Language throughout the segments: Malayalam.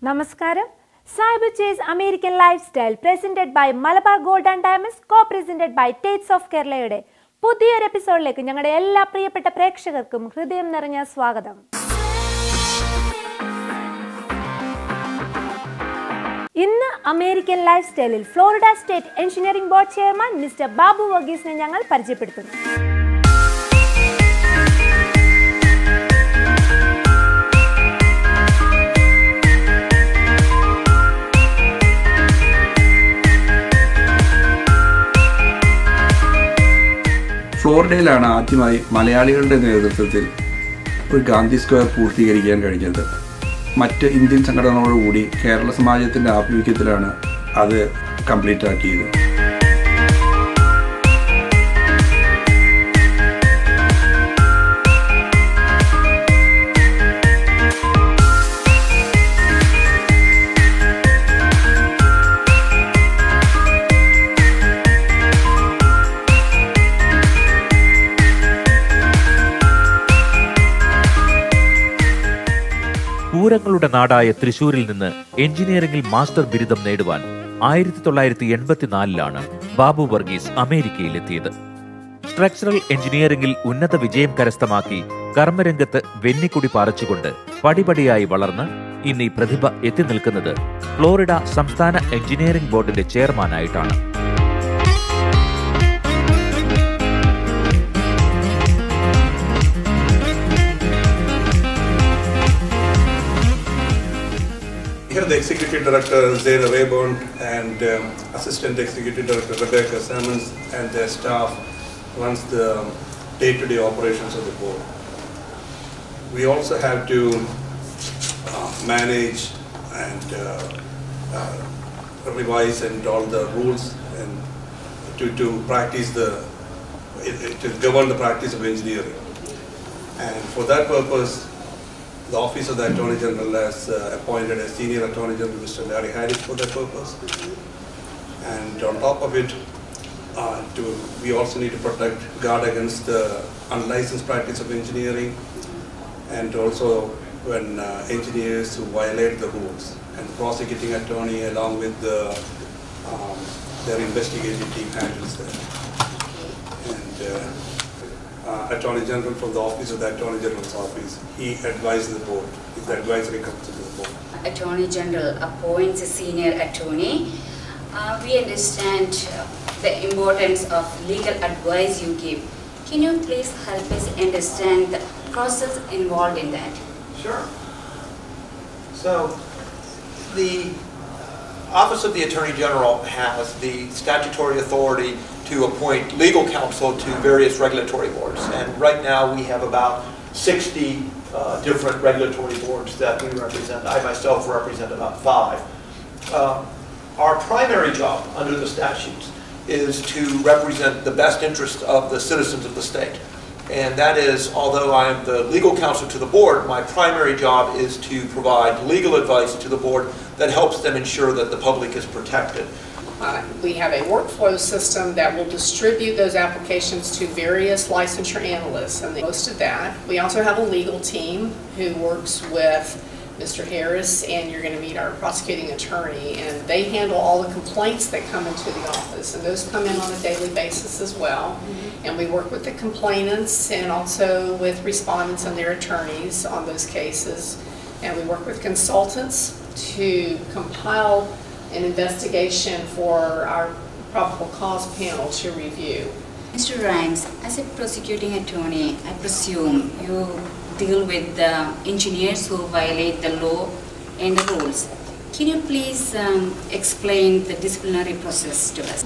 Namaskaram. Cyber Chase American Lifestyle presented by Malabar Gold and Diamonds, co-presented by Tates of Kerala. പുതിയൊരു എപ്പിസോഡിലേക്ക് ഞങ്ങളുടെ എല്ലാ പ്രിയപ്പെട്ട പ്രേക്ഷകർക്കും ഹൃദയം നിറഞ്ഞ സ്വാഗതം. ഇന്ന് അമേരിക്കൻ ലൈഫ് സ്റ്റൈലിൽ Florida state engineering board chairman mister Babu വർഗീസിനെ ഞങ്ങൾ പരിചയപ്പെടുത്തുന്നു. ഫ്ലോറിഡയിലാണ് ആദ്യമായി മലയാളികളുടെ നേതൃത്വത്തിൽ ഒരു ഗാന്ധി സ്ക്വയർ പൂർത്തീകരിക്കാൻ കഴിഞ്ഞത്. മറ്റ് ഇന്ത്യൻ സംഘടനകളോടുകൂടി കേരള സമാജത്തിൻ്റെ ആഭിമുഖ്യത്തിലാണ് അത് കംപ്ലീറ്റ് ആക്കിയത്. പൂരങ്ങളുടെ നാടായ തൃശൂരിൽ നിന്ന് എഞ്ചിനീയറിംഗിൽ മാസ്റ്റർ ബിരുദം നേടുവാൻ 1984 ബാബു വർഗീസ് അമേരിക്കയിലെത്തിയത്. സ്ട്രക്ചറൽ എഞ്ചിനീയറിംഗിൽ ഉന്നത വിജയം കരസ്ഥമാക്കി കർമ്മരംഗത്ത് വെന്നിക്കുടി പാറിച്ചുകൊണ്ട് പടിപടിയായി വളർന്ന് ഇന്ന് ഈ പ്രതിഭ എത്തി നിൽക്കുന്നത് ഫ്ലോറിഡ സംസ്ഥാന എഞ്ചിനീയറിംഗ് ബോർഡിന്റെ ചെയർമാനായിട്ടാണ്. Here the Executive Director Zera Rayburn and Assistant Executive Director Rebecca Salmons and their staff runs the day-to-day operations of the board. We also have to manage and revise and all the rules and to practice to govern the practice of engineering. And for that purpose, the Office of the Attorney General has appointed a Senior Attorney General, Mr. Larry Harris, for that purpose. And on top of it, we also need to guard against the unlicensed practice of engineering, and also when engineers who violate the rules. And the prosecuting attorney, along with their investigative team, handles that. And Attorney General from the Office of the Attorney General's office, he advises the board. His advisory comes to the board. Attorney General appoints a senior attorney. We understand the importance of legal advice you give. Can you please help us understand the process involved in that? Sure. So, the Office of the Attorney General has the statutory authority to appoint legal counsel to various regulatory boards. And right now we have about 60 different regulatory boards that we represent. I myself represent about 5. Our primary job under the statutes is to represent the best interest of the citizens of the state. And that is, although I am the legal counsel to the board, my primary job is to provide legal advice to the board that helps them ensure that the public is protected. We have a workflow system that will distribute those applications to various licensure analysts, and most of that. We also have a legal team who works with Mr. Harris, and you're going to meet our prosecuting attorney, and they handle all the complaints that come into the office, and those come in on a daily basis as well. And we work with the complainants and also with respondents and their attorneys on those cases, and we work with consultants to compile an investigation for our probable cause panel to review. Mr. Rhymes, as a prosecuting attorney, I presume you deal with the engineers who violate the law and the rules. Can you please explain the disciplinary process to us?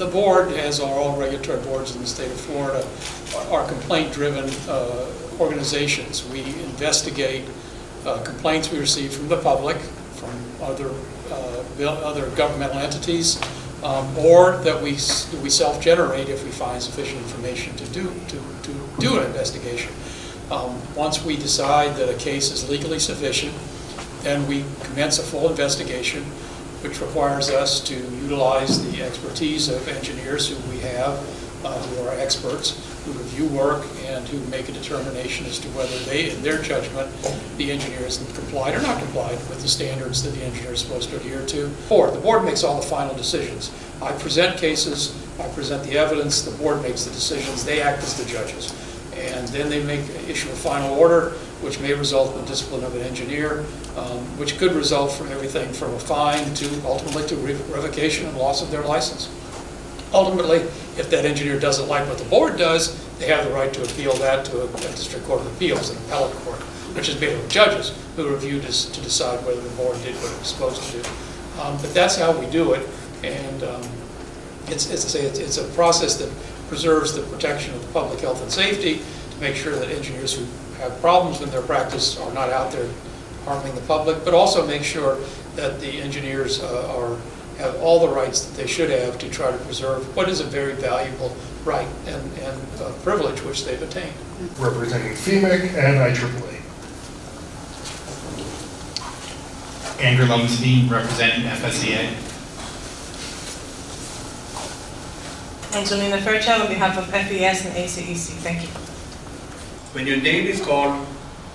The board, as are all regulatory boards in the state of Florida, are complaint-driven organizations. We investigate complaints we receive from the public, from other governmental entities, or that we self-generate if we find sufficient information to do an investigation. Once we decide that a case is legally sufficient, then we commence a full investigation, which requires us to utilize the expertise of engineers who we have, who are experts. who review work and who make a determination as to whether they, in their judgment, the engineer has complied or not complied with the standards that the engineer is supposed to adhere to. The board makes all the final decisions. I present cases, I present the evidence, the board makes the decisions, they act as the judges. And then they issue a final order, which may result in the discipline of an engineer, which could result from everything from a fine to ultimately to revocation and loss of their license. Ultimately, if that engineer doesn't like what the board does, they have the right to appeal that to a district court of appeals, an appellate court, which is made up of judges who review to decide whether the board did what it was supposed to do. But that's how we do it, and it's a process that preserves the protection of the public health and safety to make sure that engineers who have problems in their practice are not out there harming the public, but also make sure that the engineers have all the rights that they should have to try to preserve what is a very valuable right and privilege which they've attained. Representing FEMIC and IEEE. Andrew Lowenstein, representing FSEA. Angelina Fairchild on behalf of FES and ACEC. Thank you. When your name is called,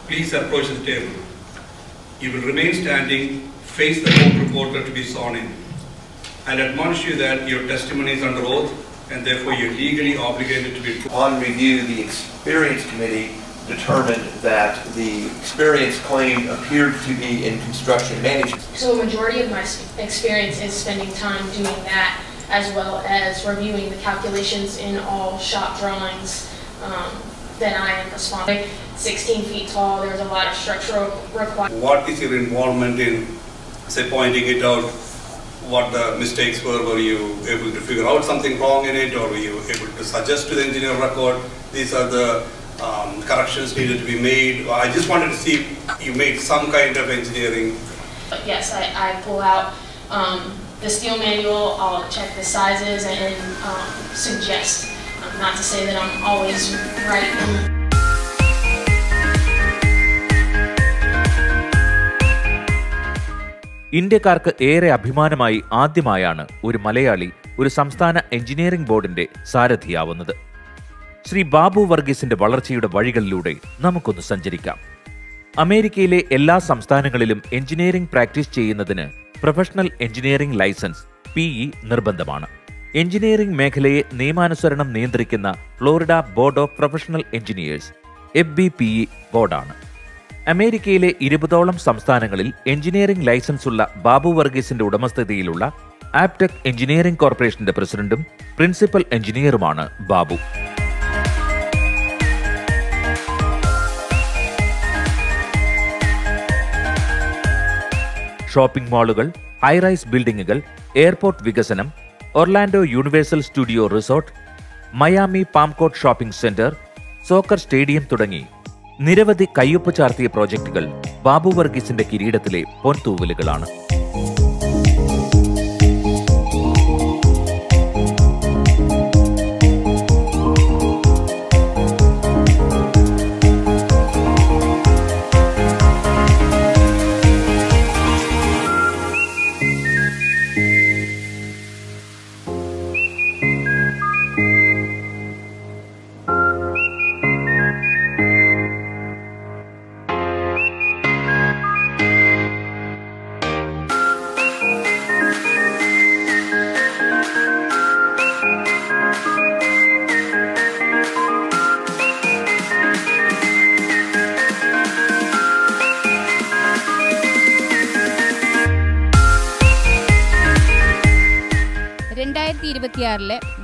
please approach the table. You will remain standing, face the court reporter to be sworn in. I'll admonish you that your testimony is under oath and therefore you're legally obligated to be true. On review, the Experience Committee determined that the experience claimed appeared to be in construction management. So a majority of my experience is spending time doing that, as well as reviewing the calculations in all shop drawings that I am responsible. 16 feet tall, there's a lot of structural requirements. What is your involvement in, say, pointing it out, what the mistakes were? Were you able to figure out something wrong in it, or were you able to suggest to the engineer record, these are the corrections needed to be made? I just wanted to see if you made some kind of engineering. Yes, I pull out the steel manual, I'll check the sizes and suggest. Not to say that I'm always right. ഇന്ത്യക്കാർക്ക് ഏറെ അഭിമാനമായി ആദ്യമായാണ് ഒരു മലയാളി ഒരു സംസ്ഥാന എഞ്ചിനീയറിംഗ് ബോർഡിന്റെ സാരഥിയാവുന്നത്. ശ്രീ ബാബു വർഗീസിന്റെ വളർച്ചയുടെ വഴികളിലൂടെ നമുക്കൊന്ന് സഞ്ചരിക്കാം. അമേരിക്കയിലെ എല്ലാ സംസ്ഥാനങ്ങളിലും എഞ്ചിനീയറിംഗ് പ്രാക്ടീസ് ചെയ്യുന്നതിന് പ്രൊഫഷണൽ എഞ്ചിനീയറിംഗ് ലൈസൻസ് PE നിർബന്ധമാണ്. എഞ്ചിനീയറിംഗ് മേഖലയെ നിയമാനുസരണം നിയന്ത്രിക്കുന്ന Florida board of professional engineers FBPE ബോർഡാണ്. അമേരിക്കയിലെ 20ഓളം സംസ്ഥാനങ്ങളിൽ എഞ്ചിനീയറിംഗ് ലൈസൻസ് ഉള്ള ബാബു വർഗീസിന്റെ ഉടമസ്ഥതയിലുള്ള ആപ്ടെക് എഞ്ചിനീയറിംഗ് കോർപ്പറേഷന്റെ പ്രസിഡന്റും പ്രിൻസിപ്പൽ എഞ്ചിനീയറുമാണ് ബാബു. ഷോപ്പിംഗ് മാളുകൾ, ഹൈറൈസ് ബിൽഡിംഗുകൾ, എയർപോർട്ട് വികസനം, Orlando Universal Studio resort, Miami പാംകോട്ട് ഷോപ്പിംഗ് സെന്റർ, സോക്കർ സ്റ്റേഡിയം തുടങ്ങി നിരവധി കയ്യൊപ്പ് ചാർത്തിയ പ്രോജക്റ്റുകൾ ബാബു വർഗീസിന്റെ കിരീടത്തിലെ പൊൻതൂവലുകളാണ്.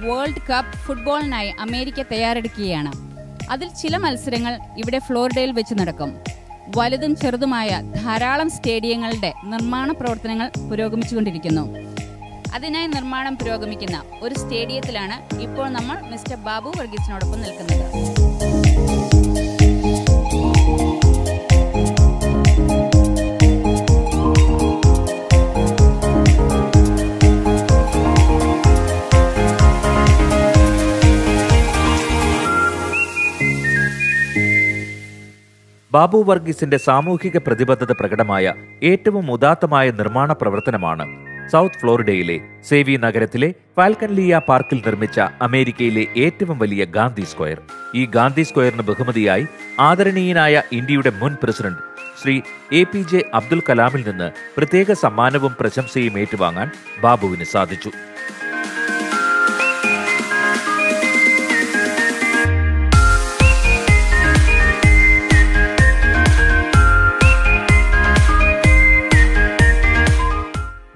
വേൾഡ് കപ്പ് ഫുട്ബോളിനായി അമേരിക്ക തയ്യാറെടുക്കുകയാണ്. അതിൽ ചില മത്സരങ്ങൾ ഇവിടെ ഫ്ലോറിഡയിൽ വെച്ച് നടക്കും. വലുതും ചെറുതുമായ ധാരാളം സ്റ്റേഡിയങ്ങളുടെ നിർമ്മാണ പ്രവർത്തനങ്ങൾ പുരോഗമിച്ചുകൊണ്ടിരിക്കുന്നു. അതിനായി നിർമ്മാണം പുരോഗമിക്കുന്ന ഒരു സ്റ്റേഡിയത്തിലാണ് ഇപ്പോൾ നമ്മൾ മിസ്റ്റർ ബാബു വർഗീസിനോടൊപ്പം നിൽക്കുന്നത്. ബാബു വർഗീസിന്റെ സാമൂഹിക പ്രതിബദ്ധത പ്രകടമായ ഏറ്റവും ഉദാത്തമായ നിർമ്മാണ പ്രവർത്തനമാണ് സൗത്ത് ഫ്ലോറിഡയിലെ സേവി നഗരത്തിലെ ഫാൽക്കൻലിയ പാർക്കിൽ നിർമ്മിച്ച അമേരിക്കയിലെ ഏറ്റവും വലിയ ഗാന്ധി സ്ക്വയർ. ഈ ഗാന്ധി സ്ക്വയറിന് ബഹുമതിയായി ആദരണീയനായ ഇന്ത്യയുടെ മുൻ പ്രസിഡന്റ് ശ്രീ APJ അബ്ദുൽ കലാമിൽ നിന്ന് പ്രത്യേക സമ്മാനവും പ്രശംസയും ഏറ്റുവാങ്ങാൻ ബാബുവിന് സാധിച്ചു.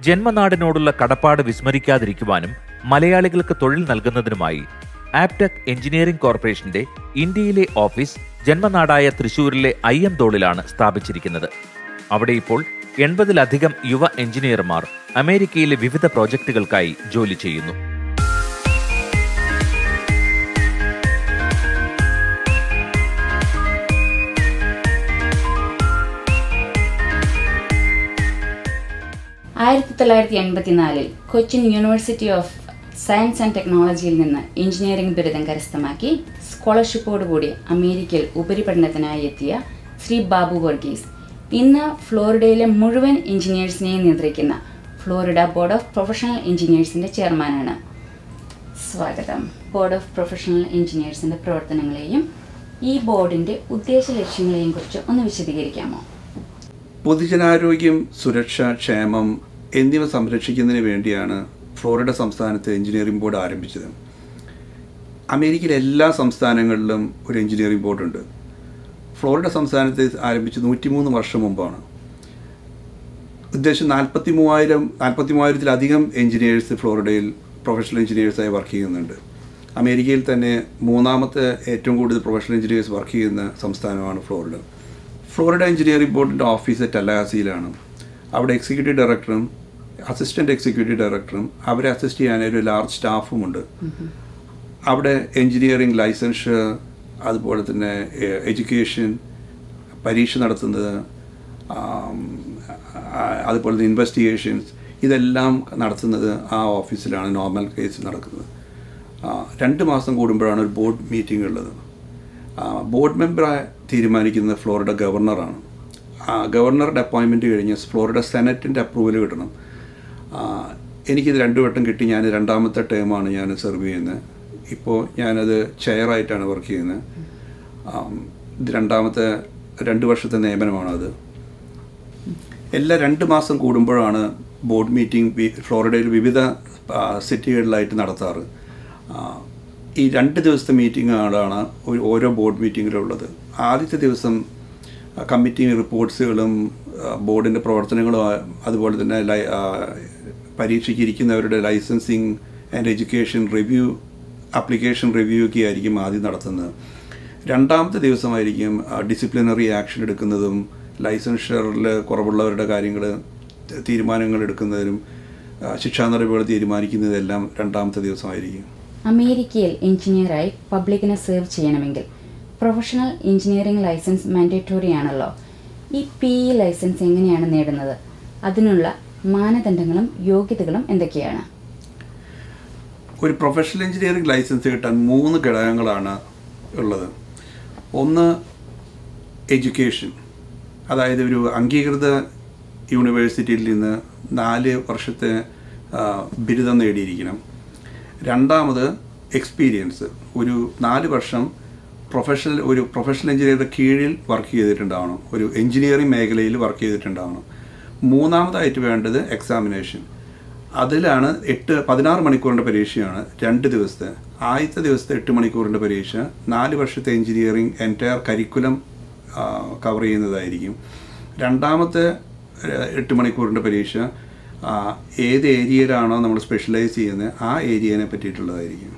ജന്മനാടിനോടുള്ള കടപ്പാട് വിസ്മരിക്കാതിരിക്കുവാനും മലയാളികൾക്ക് തൊഴിൽ നൽകുന്നതിനുമായി ആപ്ടെക് എഞ്ചിനീയറിംഗ് കോർപ്പറേഷന്റെ ഇന്ത്യയിലെ ഓഫീസ് ജന്മനാടായ തൃശൂരിലെ അയ്യന്തോളിലാണ് സ്ഥാപിച്ചിരിക്കുന്നത്. അവിടെ ഇപ്പോൾ 80-ലധികം യുവ എഞ്ചിനീയർമാർ അമേരിക്കയിലെ വിവിധ പ്രോജക്റ്റുകൾക്കായി ജോലി ചെയ്യുന്നു. Cochin university of science and ടെക്നോളജിയിൽ നിന്ന് എഞ്ചിനീയറിംഗ് ബിരുദം കരസ്ഥമാക്കി സ്കോളർഷിപ്പോടുകൂടി അമേരിക്കയിൽ ഉപരിപഠനത്തിനായി എത്തിയ ശ്രീ ബാബു വർഗീസ് ഇന്ന് ഫ്ലോറിഡയിലെ മുഴുവൻ എഞ്ചിനീയേഴ്സിനെയും നിയന്ത്രിക്കുന്ന ഫ്ലോറിഡ ബോർഡ് ഓഫ് പ്രൊഫഷണൽ എഞ്ചിനീയേഴ്സിന്റെ ചെയർമാനാണ്. സ്വാഗതം. ബോർഡ് ഓഫ് പ്രൊഫഷണൽ എഞ്ചിനീയേഴ്സിന്റെ പ്രവർത്തനങ്ങളെയും ഈ ബോർഡിന്റെ ഉദ്ദേശ ലക്ഷ്യങ്ങളെയും കുറിച്ച് ഒന്ന് വിശദീകരിക്കാമോ? പൊതുജനാരോഗ്യം, സുരക്ഷ, ക്ഷേമം എന്നിവ സംരക്ഷിക്കുന്നതിന് വേണ്ടിയാണ് ഫ്ലോറിഡ സംസ്ഥാനത്ത് എഞ്ചിനീയറിംഗ് ബോർഡ് ആരംഭിച്ചത്. അമേരിക്കയിലെ എല്ലാ സംസ്ഥാനങ്ങളിലും ഒരു എഞ്ചിനീയറിംഗ് ബോർഡുണ്ട്. ഫ്ലോറിഡ സംസ്ഥാനത്ത് ആരംഭിച്ചത് 103 വർഷം മുമ്പാണ്. ഉദ്ദേശം 43,000-ലധികം എഞ്ചിനീയേഴ്സ് ഫ്ലോറിഡയിൽ പ്രൊഫഷണൽ എഞ്ചിനീയേഴ്സായി വർക്ക് ചെയ്യുന്നുണ്ട്. അമേരിക്കയിൽ തന്നെ 3ാമത്തെ ഏറ്റവും കൂടുതൽ പ്രൊഫഷണൽ എഞ്ചിനീയേഴ്സ് വർക്ക് ചെയ്യുന്ന സംസ്ഥാനമാണ് ഫ്ലോറിഡ. ഫ്ലോറിഡ എഞ്ചിനീയറിംഗ് ബോർഡിൻ്റെ ഓഫീസ് ടെലകാസിയിലാണ്. അവിടെ എക്സിക്യൂട്ടീവ് ഡയറക്ടറും അസിസ്റ്റൻറ്റ് എക്സിക്യൂട്ടീവ് ഡയറക്ടറും അവരെ അസിസ്റ്റ് ചെയ്യാനായി ഒരു ലാർജ് സ്റ്റാഫുമുണ്ട്. അവിടെ എഞ്ചിനീയറിംഗ് ലൈസൻസ്, അതുപോലെ തന്നെ എഡ്യൂക്കേഷൻ, പരീക്ഷ നടത്തുന്നത്, അതുപോലെ തന്നെ ഇൻവെസ്റ്റിഗേഷൻസ്, ഇതെല്ലാം നടത്തുന്നത് ആ ഓഫീസിലാണ് നോർമൽ കേസ് നടക്കുന്നത്. 2 മാസം കൂടുമ്പോഴാണ് ഒരു ബോർഡ് മീറ്റിംഗ് ഉള്ളത്. ബോർഡ് മെമ്പറായി തീരുമാനിക്കുന്നത് ഫ്ലോറിഡ ഗവർണറാണ്. ഗവർണറുടെ അപ്പോയിൻമെൻറ്റ് കഴിഞ്ഞ് ഫ്ലോറിഡ സെനറ്റിൻ്റെ അപ്രൂവൽ കിട്ടണം. എനിക്കിത് 2 വട്ടം കിട്ടി. ഞാൻ 2ാമത്തെ ടേമാണ് ഞാൻ സെർവ് ചെയ്യുന്നത്. ഇപ്പോൾ ഞാനത് ചെയറായിട്ടാണ് വർക്ക് ചെയ്യുന്നത്. ഇത് 2 വർഷത്തെ നിയമനമാണത്. എല്ലാ 2 മാസം കൂടുമ്പോഴാണ് ബോർഡ് മീറ്റിംഗ് ഫ്ലോറിഡയിൽ വിവിധ സിറ്റികളിലായിട്ട് നടത്താറ്. ഈ 2 ദിവസത്തെ മീറ്റിങ്ങുകളാണ് ഓരോ ബോർഡ് മീറ്റിങ്ങിലുള്ളത്. ആദ്യത്തെ ദിവസം കമ്മിറ്റി റിപ്പോർട്ട്സുകളും ബോർഡിൻ്റെ പ്രവർത്തനങ്ങളും, അതുപോലെ തന്നെ പരീക്ഷയ്ക്ക് ഇരിക്കുന്നവരുടെ licensing and education review, application review ഒക്കെ ആയിരിക്കും ആദ്യം നടത്തുന്നത്. 2ാമത്തെ ദിവസമായിരിക്കും ഡിസിപ്ലിനറി ആക്ഷൻ എടുക്കുന്നതും ലൈസൻഷറിൽ കുറവുള്ളവരുടെ കാര്യങ്ങൾ തീരുമാനങ്ങൾ എടുക്കുന്നതിനും ശിക്ഷാ നടപടികൾ തീരുമാനിക്കുന്നതെല്ലാം 2ാമത്തെ ദിവസമായിരിക്കും. അമേരിക്കയിൽ എഞ്ചിനീയറായി പബ്ലിക്കിനെ സേർവ് ചെയ്യണമെങ്കിൽ പ്രൊഫഷണൽ എഞ്ചിനീയറിംഗ് ലൈസൻസ് മാൻഡേറ്ററി ആണല്ലോ. ഈ PE ലൈസൻസ് എങ്ങനെയാണ് നേടുന്നത്? അതിനുള്ള മാനദണ്ഡങ്ങളും യോഗ്യതകളും എന്തൊക്കെയാണ്? ഒരു പ്രൊഫഷണൽ എഞ്ചിനീയറിംഗ് ലൈസൻസ് കിട്ടാൻ 3 ഘടകങ്ങളാണ് ഉള്ളത്. ഒന്ന് എഡ്യൂക്കേഷൻ, അതായത് ഒരു അംഗീകൃത യൂണിവേഴ്സിറ്റിയിൽ നിന്ന് 4 വർഷത്തെ ബിരുദം നേടിയിരിക്കണം. 2ാമത് എക്സ്പീരിയൻസ്, ഒരു 4 വർഷം ഒരു പ്രൊഫഷണൽ എഞ്ചിനീയറുടെ കീഴിൽ വർക്ക് ചെയ്തിട്ടുണ്ടാവണം, ഒരു എഞ്ചിനീയറിംഗ് മേഖലയിൽ വർക്ക് ചെയ്തിട്ടുണ്ടാവണം. 3ാമതായിട്ട് വേണ്ടത് എക്സാമിനേഷൻ. അതിലാണ് 16 മണിക്കൂറിൻ്റെ പരീക്ഷയാണ് 2 ദിവസത്തെ. ആദ്യത്തെ ദിവസത്തെ 8 മണിക്കൂറിൻ്റെ പരീക്ഷ 4 വർഷത്തെ എഞ്ചിനീയറിംഗ് എൻറ്റയർ കരിക്കുലം കവർ ചെയ്യുന്നതായിരിക്കും. 2ാമത്തെ 8 മണിക്കൂറിൻ്റെ പരീക്ഷ ഏത് ഏരിയയിലാണോ നമ്മൾ സ്പെഷ്യലൈസ് ചെയ്യുന്നത് ആ ഏരിയനെ പറ്റിയിട്ടുള്ളതായിരിക്കും.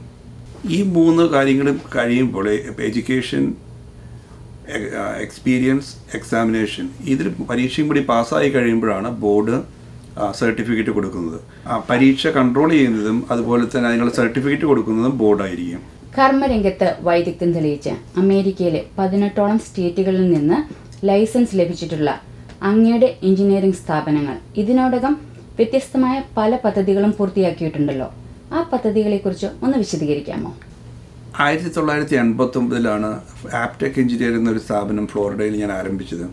ഈ 3 കാര്യങ്ങളും കഴിയുമ്പോൾ എഡ്യൂക്കേഷൻ, എക്സ്പീരിയൻസ്, എക്സാമിനേഷൻ, ഇതിൽ പരീക്ഷയും കൂടി പാസ്സായി കഴിയുമ്പോഴാണ് ബോർഡ് സർട്ടിഫിക്കറ്റ് കൊടുക്കുന്നത്. പരീക്ഷ കൺട്രോൾ ചെയ്യുന്നതും അതുപോലെ തന്നെ അതിനുള്ള സർട്ടിഫിക്കറ്റ് കൊടുക്കുന്നതും ബോർഡായിരിക്കും. കർമ്മരംഗത്ത് വൈദഗ്ധ്യം തെളിയിച്ച് അമേരിക്കയിലെ 18ഓളം സ്റ്റേറ്റുകളിൽ നിന്ന് ലൈസൻസ് ലഭിച്ചിട്ടുള്ള അങ്ങയുടെ എഞ്ചിനീയറിംഗ് സ്ഥാപനങ്ങൾ ഇതിനോടകം വ്യത്യസ്തമായ പല പദ്ധതികളും പൂർത്തിയാക്കിയിട്ടുണ്ടല്ലോ. ആ പദ്ധതികളെക്കുറിച്ച് ഒന്ന് വിശദീകരിക്കാമോ? 1989 ആപ്ടെക് എഞ്ചിനീയറിംഗ് എന്നൊരു സ്ഥാപനം ഫ്ലോറിഡയിൽ ഞാൻ ആരംഭിച്ചത്.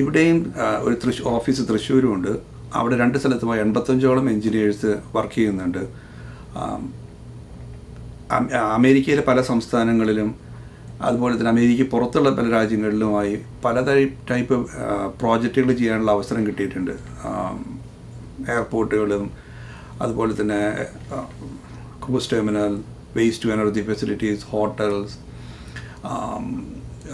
ഇവിടെയും ഒരു ഓഫീസ് തൃശ്ശൂരുമുണ്ട്. അവിടെ 2 സ്ഥലത്തുമായി 85ഓളം എൻജിനീയേഴ്സ് വർക്ക് ചെയ്യുന്നുണ്ട്. അമേരിക്കയിലെ പല സംസ്ഥാനങ്ങളിലും അതുപോലെ തന്നെ അമേരിക്ക പുറത്തുള്ള പല രാജ്യങ്ങളിലുമായി പല ടൈപ്പ് പ്രോജക്റ്റുകൾ ചെയ്യാനുള്ള അവസരം കിട്ടിയിട്ടുണ്ട്. എയർപോർട്ടുകളും അതുപോലെ തന്നെ cruise terminal, waste to energy facilities, hotels,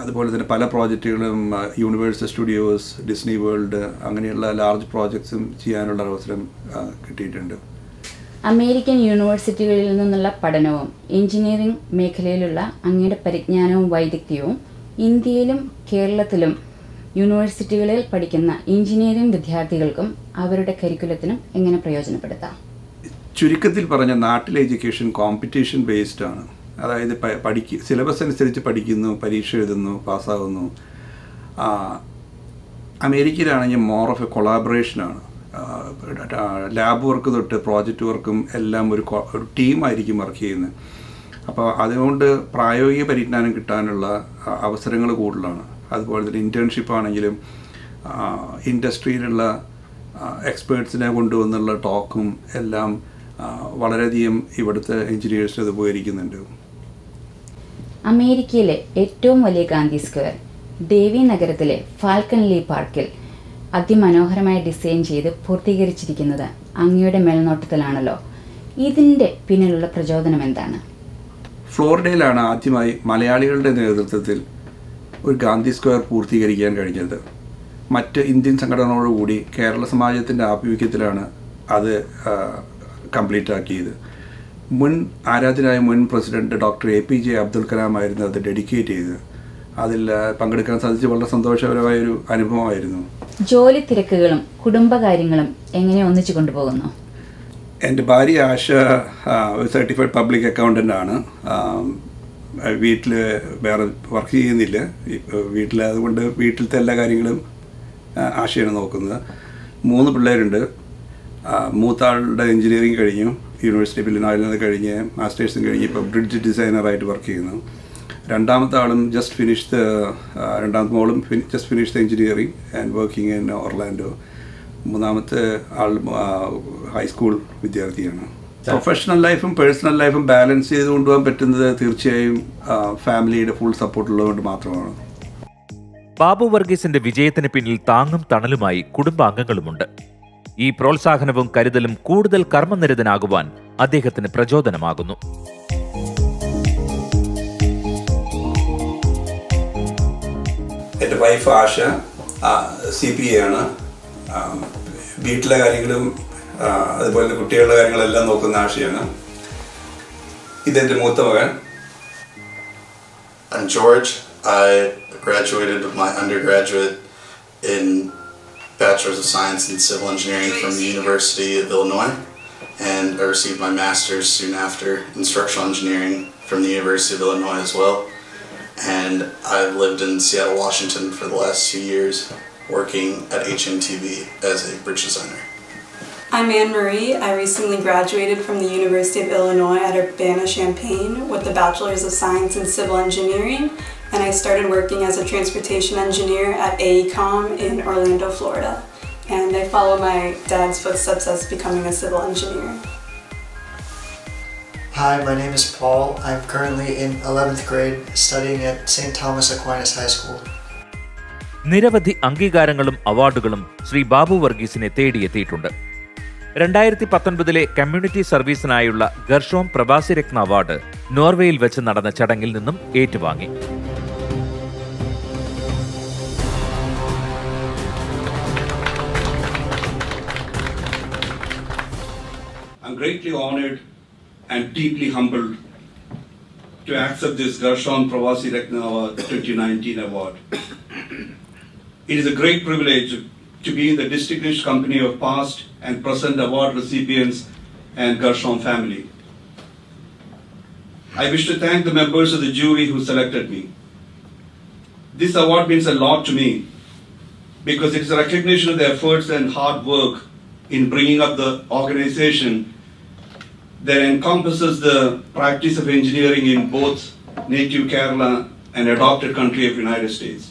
അതുപോലെ തന്നെ പല പ്രോജക്റ്റുകളും യൂണിവേഴ്സൽ സ്റ്റുഡിയോസ്, ഡിസ്നി വേൾഡ് അങ്ങനെയുള്ള ലാർജ് പ്രോജക്ട്സും ചെയ്യാനുള്ള അവസരം കിട്ടിയിട്ടുണ്ട്. അമേരിക്കൻ യൂണിവേഴ്സിറ്റികളിൽ നിന്നുള്ള പഠനവും എഞ്ചിനീയറിംഗ് മേഖലയിലുള്ള അങ്ങയുടെ പരിജ്ഞാനവും വൈദഗ്ധ്യവും ഇന്ത്യയിലും കേരളത്തിലും യൂണിവേഴ്സിറ്റികളിൽ പഠിക്കുന്ന എഞ്ചിനീയറിംഗ് വിദ്യാർത്ഥികൾക്കും അവരുടെ കരിക്കുലത്തിനും എങ്ങനെ പ്രയോജനപ്പെടുത്താം? ചുരുക്കത്തിൽ പറഞ്ഞ നാട്ടിലെ എഡ്യൂക്കേഷൻ കോമ്പറ്റീഷൻ ബേസ്ഡ് ആണ്. അതായത് സിലബസ് അനുസരിച്ച് പഠിക്കുന്നു, പരീക്ഷ എഴുതുന്നു, പാസ്സാകുന്നു. അമേരിക്കയിലാണെങ്കിൽ മോർ ഓഫ് എ കൊളാബറേഷനാണ്. ലാബ് വർക്ക് തൊട്ട് പ്രോജക്റ്റ് വർക്കും എല്ലാം ഒരു ടീമായിരിക്കും വർക്ക് ചെയ്യുന്നത്. അപ്പോൾ അതുകൊണ്ട് പ്രായോഗിക പരിജ്ഞാനം കിട്ടാനുള്ള അവസരങ്ങൾ കൂടുതലാണ്. അതുപോലെ തന്നെ ഇൻറ്റേൺഷിപ്പ് ആണെങ്കിലും ഇൻഡസ്ട്രിയിലുള്ള എക്സ്പേർട്സിനെ കൊണ്ടുവന്നുള്ള ടോക്കും എല്ലാം വളരെയധികം ഇവിടുത്തെ എഞ്ചിനീയേഴ്സിന് അത് ഉപകരിക്കുന്നുണ്ട്. അമേരിക്കയിലെ ഏറ്റവും വലിയ ഗാന്ധി സ്ക്വയർ ദേവി നഗരത്തിലെ ഫാൽക്കൺ ലീ പാർക്കിൽ അതിമനോഹരമായി ഡിസൈൻ ചെയ്ത് പൂർത്തീകരിച്ചിരിക്കുന്നത് അങ്ങയുടെ മേൽനോട്ടത്തിലാണല്ലോ. ഇതിൻ്റെ പിന്നിലുള്ള പ്രചോദനം എന്താണ്? ഫ്ലോറിഡയിലാണ് ആദ്യമായി മലയാളികളുടെ നേതൃത്വത്തിൽ ഒരു ഗാന്ധി സ്ക്വയർ പൂർത്തീകരിക്കാൻ കഴിഞ്ഞത്. മറ്റ് ഇന്ത്യൻ സംഘടനകളോടുകൂടി കേരള സമാജത്തിൻ്റെ ആഭിമുഖ്യത്തിലാണ് അത് കംപ്ലീറ്റ് ആക്കിയത്. ആരാധനായ മുൻ president doctor APJ Abdul Kalam ആയിരുന്നു അത് ഡെഡിക്കേറ്റ് ചെയ്ത്. അതിൽ പങ്കെടുക്കാൻ സാധിച്ച് വളരെ സന്തോഷകരമായൊരു അനുഭവമായിരുന്നു. ജോലി തിരക്കുകളും കുടുംബകാര്യങ്ങളും എങ്ങനെ ഒന്നിച്ചു കൊണ്ടുപോകുന്നു? എൻ്റെ ഭാര്യ ആശ ഒരു സർട്ടിഫൈഡ് പബ്ലിക് അക്കൗണ്ടൻ്റ് ആണ്. വീട്ടിൽ വേറെ വർക്ക് ചെയ്യുന്നില്ല. വീട്ടിൽ അതുകൊണ്ട് വീട്ടിലത്തെ എല്ലാ കാര്യങ്ങളും ആശയാണ് നോക്കുന്നത്. 3 പിള്ളേരുണ്ട്. മൂത്താളുടെ എഞ്ചിനീയറിംഗ് കഴിഞ്ഞു, യൂണിവേഴ്സിറ്റി ഓഫ് ഇലിനോയിൽ നിന്ന് കഴിഞ്ഞ് മാസ്റ്റേഴ്സും കഴിഞ്ഞ് ഇപ്പോൾ ബ്രിഡ്ജ് ഡിസൈനറായിട്ട് വർക്ക് ചെയ്യുന്നു. രണ്ടാമത്തെ മോളും just finished engineering and working in Orlando. മൂന്നാമത്തെ ആൾ ഹൈസ്കൂൾ വിദ്യാർത്ഥിയാണ്. പ്രൊഫഷണൽ ലൈഫും പേഴ്സണൽ ലൈഫും ബാലൻസ് ചെയ്ത് കൊണ്ടുപോകാൻ പറ്റുന്നത് തീർച്ചയായും ഫാമിലിയുടെ ഫുൾ സപ്പോർട്ടുള്ളതുകൊണ്ട് മാത്രമാണ്. ബാബു വർഗീസിന്റെ വിജയത്തിന് പിന്നിൽ താങ്ങും തണലുമായി കുടുംബാംഗങ്ങളുമുണ്ട്. ഈ പ്രോത്സാഹനവും കരുതലും കൂടുതൽ കർമ്മനിരതനാകുവാൻ അദ്ദേഹത്തിന് പ്രചോദനമാകുന്നു. എൻ്റെ വൈഫ് ആശ CPA ആണ്. വീട്ടിലെ കാര്യങ്ങളും അതുപോലെ കുട്ടികളുടെ കാര്യങ്ങളെല്ലാം നോക്കുന്ന ആശയാണ്. ഇതെൻ്റെ മൂത്ത മകൻ. I'm George. I graduated with my undergraduate in Bachelor's of Science in Civil Engineering from the University of Illinois, and I received my master's soon after in Structural Engineering from the University of Illinois as well. And I've lived in Seattle, Washington for the last 2 years, working at HMTV as a bridge designer. I'm Anne-Marie. I recently graduated from the University of Illinois at Urbana-Champaign with a Bachelor's of Science in Civil Engineering, and I started working as a transportation engineer at AECOM in Orlando, Florida. And I follow my dad's footsteps as becoming a civil engineer. Hi, my name is Paul. I'm currently in 11th grade studying at St. Thomas Aquinas High School. നിരവധി അംഗീകാരങ്ങളും അവാർഡുകളും ശ്രീ ബാബു വർഗീസിനെ തേടിയെത്തിയിട്ടുണ്ട്. 2019 കമ്മ്യൂണിറ്റി സർവീസിനായുള്ള ഗർഷോം പ്രവാസി രത്ന അവാർഡ് നോർവേയിൽ വെച്ച് നടന്ന ചടങ്ങിൽ നിന്നും ഏറ്റുവാങ്ങി. I'm greatly honored and deeply humbled to accept this Gershon Pravasi Ratna Award 2019 award. It is a great privilege to be in the distinguished company of past and present award recipients and Gershon family. I wish to thank the members of the jury who selected me. This award means a lot to me because it is a recognition of the efforts and hard work in bringing up the organization that encompasses the practice of engineering in both native Kerala and adopted country of United States.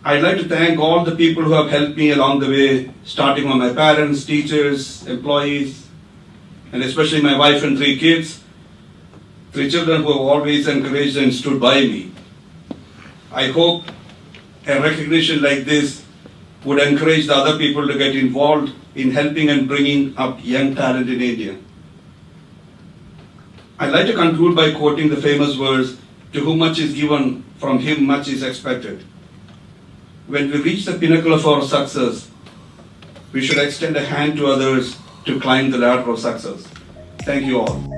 I'd like to thank all the people who have helped me along the way, starting with my parents, teachers, employees, and especially my wife and 3 kids, 3 children who have always encouraged and stood by me. I hope a recognition like this would encourage the other people to get involved in helping and bringing up young talent in India. I'd like to conclude by quoting the famous verse, "To whom much is given, from him much is expected." When we reach the pinnacle of our success, we should extend a hand to others to climb the ladder of success. Thank you all.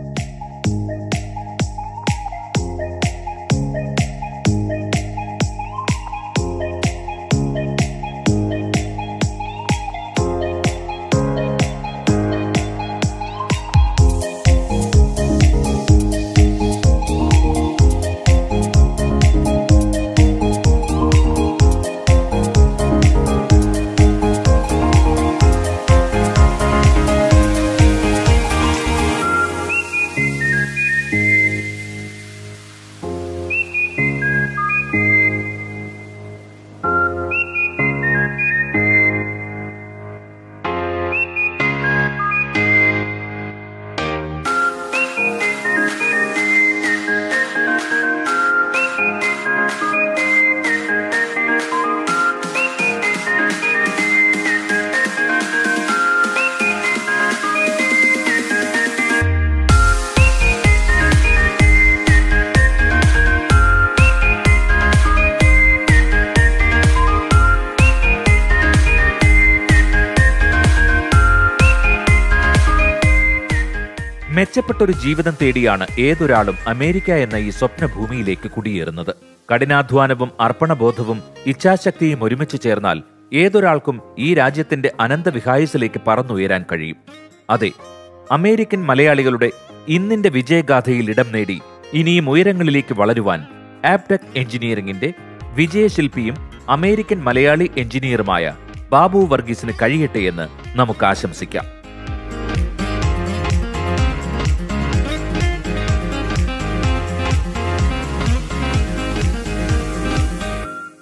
മെച്ചപ്പെട്ടൊരു ജീവിതം തേടിയാണ് ഏതൊരാളും അമേരിക്ക എന്ന ഈ സ്വപ്നഭൂമിയിലേക്ക് കുടിയേറുന്നത്. കഠിനാധ്വാനവും അർപ്പണബോധവും ഇച്ഛാശക്തിയും ഒരുമിച്ച് ചേർന്നാൽ ഏതൊരാൾക്കും ഈ രാജ്യത്തിന്റെ അനന്തവിഹായസിലേക്ക് പറന്നുയരാൻ കഴിയും. അതെ, അമേരിക്കൻ മലയാളികളുടെ ഇന്നിന്റെ വിജയഗാഥയിൽ ഇടം നേടി ഇനിയും ഉയരങ്ങളിലേക്ക് വളരുവാൻ ആപ്ടെക് എഞ്ചിനീയറിംഗിന്റെ വിജയശില്പിയും അമേരിക്കൻ മലയാളി എഞ്ചിനീയറുമായ ബാബു വർഗീസിന് കഴിയട്ടെ എന്ന് നമുക്ക് ആശംസിക്കാം.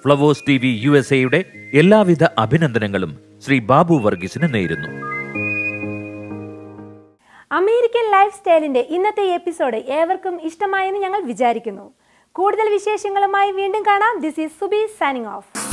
ഫ്ലവേഴ്സ് TV USA എല്ലാവിധ അഭിനന്ദനങ്ങളും ശ്രീ ബാബു വർഗീസിന് നേരുന്നു. അമേരിക്കൻ ലൈഫ് സ്റ്റൈലിന്റെ ഇന്നത്തെ എപ്പിസോഡ് ഏവർക്കും ഇഷ്ടമായെന്ന് ഞങ്ങൾ വിചാരിക്കുന്നു. കൂടുതൽ വിശേഷങ്ങളുമായി വീണ്ടും കാണാം. This is Subi signing off.